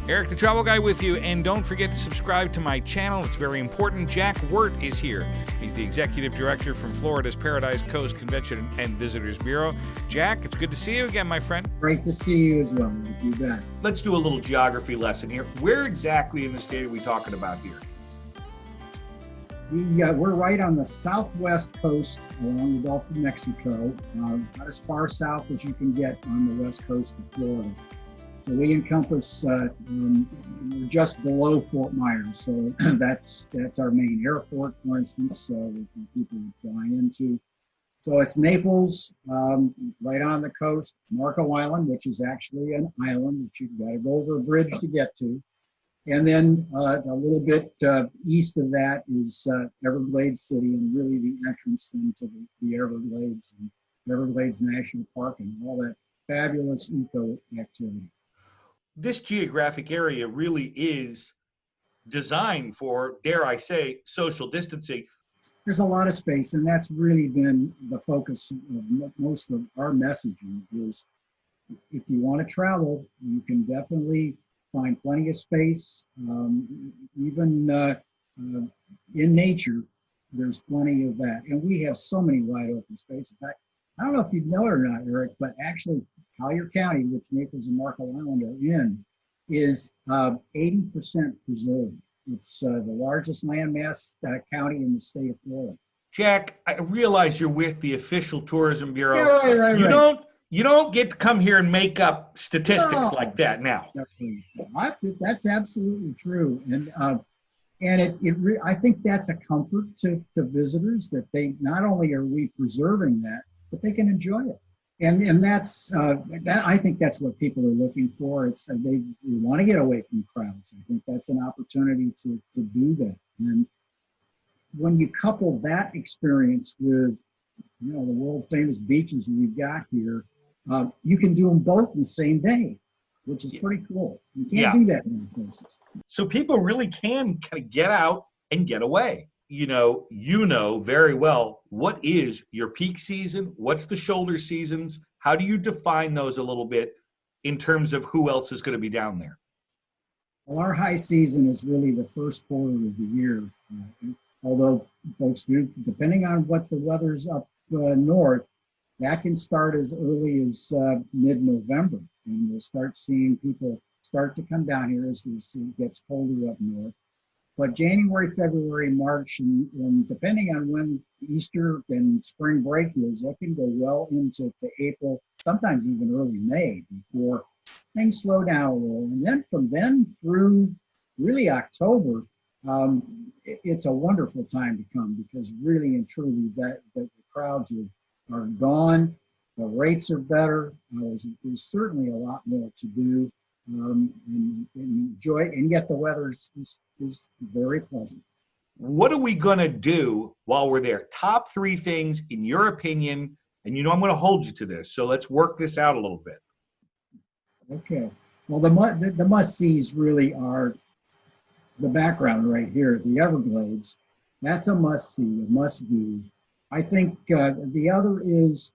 Erik the Travel Guy with you, and don't forget to subscribe to my channel. It's very important. Jack Wirt is here. He's the Executive Director from Florida's Paradise Coast Convention and Visitors Bureau. Jack, it's good to see you again, my friend. Great to see you as well. You bet. Let's do a little geography lesson here. Where exactly in the state are we talking about here? We're right on the southwest coast along the Gulf of Mexico, about as far south as you can get on the west coast of Florida. So we encompass, we're just below Fort Myers. So that's our main airport, for instance, that people fly into. So it's Naples, right on the coast, Marco Island, which is actually an island that you've got to go over a bridge to get to. And then a little bit east of that is Everglades City, and really the entrance into the Everglades and Everglades National Park and all that fabulous eco activity. This geographic area really is designed for, dare I say, social distancing. There's a lot of space, and that's really been the focus of most of our messaging is if you want to travel, you can definitely find plenty of space. Even in nature, there's plenty of that. And we have so many wide open spaces. I don't know if you know it or not, Erik, but actually Collier County, which Naples and Marco Island are in, is 80% preserved. It's the largest landmass county in the state of Florida. Jack, I realize you're with the official Tourism Bureau. Yeah, right. You don't get to come here and make up statistics like that now. That's absolutely true, and I think that's a comfort to visitors that they not only are we preserving that, but they can enjoy it, and that's that. I think that's what people are looking for. It's they want to get away from crowds. I think that's an opportunity to do that, and when you couple that experience with the world famous beaches we've got here. You can do them both in the same day, which is pretty cool. You can't do that in other places. So people really can kind of get out and get away. You know very well what is your peak season, what's the shoulder seasons, how do you define those a little bit in terms of who else is going to be down there? Well, our high season is really the first quarter of the year, although folks do, depending on what the weather's up north, that can start as early as mid-November, and we'll start seeing people start to come down here as it gets colder up north. But January, February, March, and depending on when Easter and spring break is, that can go well into April, sometimes even early May before things slow down a little. And then from then through really October, it's a wonderful time to come because really and truly that the crowds are gone, the rates are better, there's certainly a lot more to do, and enjoy, and yet the weather is very pleasant. What are we going to do while we're there? Top 3 things in your opinion, and I'm going to hold you to this, so let's work this out a little bit. Okay, well the must-sees really are the background right here, the Everglades. That's a must-see, a must-do. I think the other is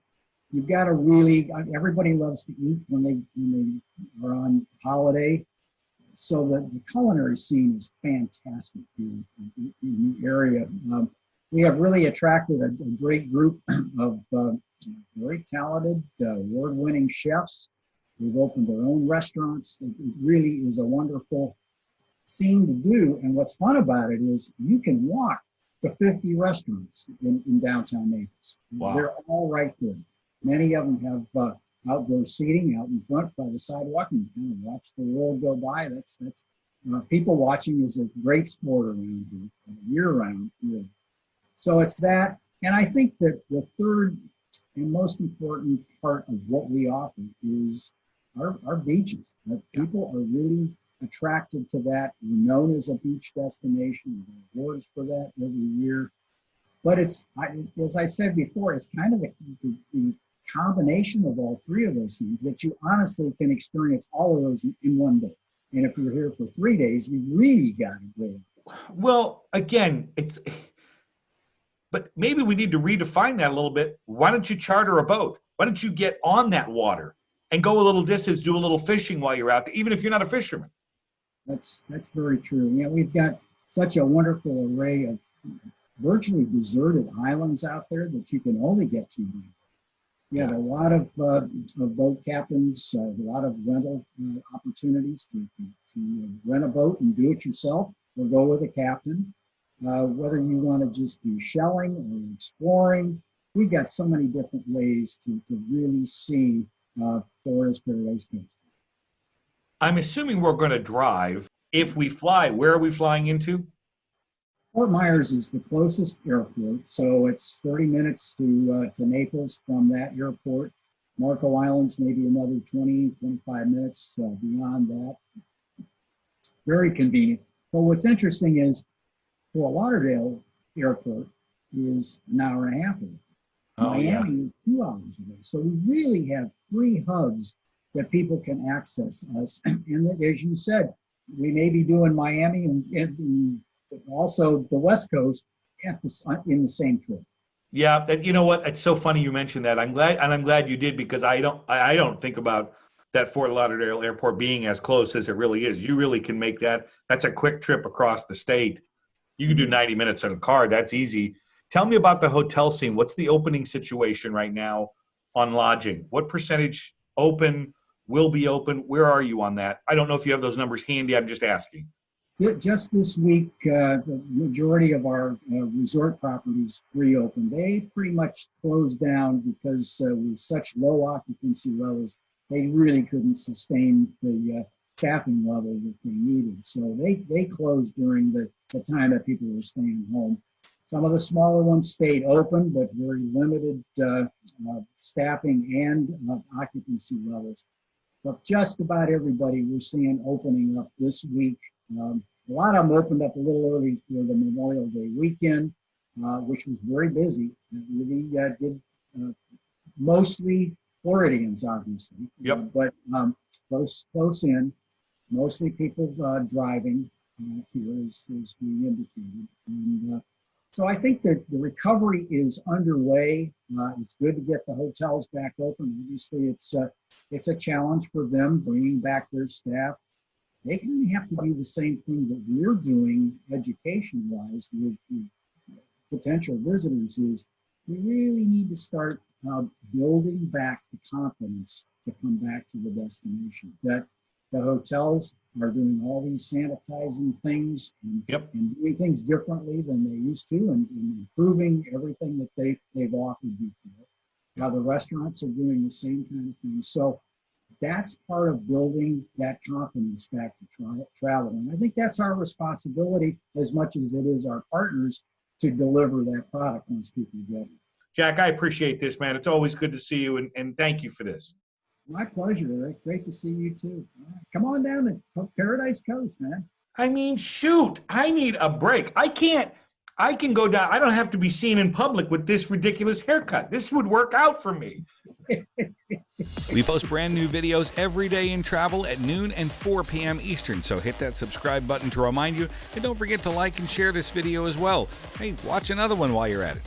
you've got to really, everybody loves to eat when they are on holiday. So the culinary scene is fantastic here in the area. We have really attracted a great group of very talented, award-winning chefs. We've opened their own restaurants. It really is a wonderful scene to do. And what's fun about it is you can walk to 50 restaurants in downtown Naples. Wow. They're all right there. Many of them have outdoor seating out in front by the sidewalk, and you kind of watch the world go by. That's people watching is a great sport around here, year-round. Really. So it's that, and I think that the third and most important part of what we offer is our beaches. People are really attracted to that. We're known as a beach destination. We get awards for that every year. But it's, as I said before, it's kind of the combination of all 3 of those things that you honestly can experience all of those in one day. And if you're here for 3 days, you really got to do it. Well, again, but maybe we need to redefine that a little bit. Why don't you charter a boat? Why don't you get on that water and go a little distance, do a little fishing while you're out there, even if you're not a fisherman? That's very true. Yeah, we've got such a wonderful array of virtually deserted islands out there that you can only get to. We have a lot of boat captains, a lot of rental opportunities to rent a boat and do it yourself or go with a captain. Whether you want to just do shelling or exploring, we've got so many different ways to really see Florida's Paradise Coast. I'm assuming we're going to drive. If we fly, where are we flying into? Fort Myers is the closest airport, so it's 30 minutes to Naples from that airport. Marco Island's maybe another 20, 25 minutes beyond that. Very convenient. But what's interesting is Fort Lauderdale Airport is an hour and a half away. Miami is 2 hours away. So we really have 3 hubs that people can access us. And as you said, we may be doing Miami and also the West Coast in the same trip. Yeah, you know what? It's so funny you mentioned that. I'm glad you did, because I don't think about that Fort Lauderdale Airport being as close as it really is. You really can make that. That's a quick trip across the state. You can do 90 minutes in a car. That's easy. Tell me about the hotel scene. What's the opening situation right now on lodging? What percentage open, will be open? Where are you on that? I don't know if you have those numbers handy. I'm just asking. Just this week, the majority of our resort properties reopened. They pretty much closed down because with such low occupancy levels, they really couldn't sustain the staffing level that they needed. So they closed during the time that people were staying home. Some of the smaller ones stayed open, but very limited staffing and occupancy levels. But just about everybody we're seeing opening up this week. A lot of them opened up a little early for the Memorial Day weekend, which was very busy. We did mostly Floridians, obviously. Yep. But close in, mostly people driving here, as we indicated. And so I think that the recovery is underway. It's good to get the hotels back open. Obviously, it's a challenge for them bringing back their staff. They kind of have to do the same thing that we're doing education-wise with potential visitors. Is we really need to start building back the confidence to come back to the destination. That the hotels are doing all these sanitizing things and doing things differently than they used to, and improving everything that they've offered before. Now the restaurants are doing the same kind of thing. So that's part of building that confidence back to travel. And I think that's our responsibility as much as it is our partners to deliver that product once people get it. Jack, I appreciate this, man. It's always good to see you, and thank you for this. My pleasure, Eric. Great to see you too. Come on down to Paradise Coast, man. I mean, shoot, I need a break. I can go down. I don't have to be seen in public with this ridiculous haircut. This would work out for me. We post brand new videos every day in travel at noon and 4 p.m. Eastern, so hit that subscribe button to remind you, and don't forget to like and share this video as well. Hey, watch another one while you're at it.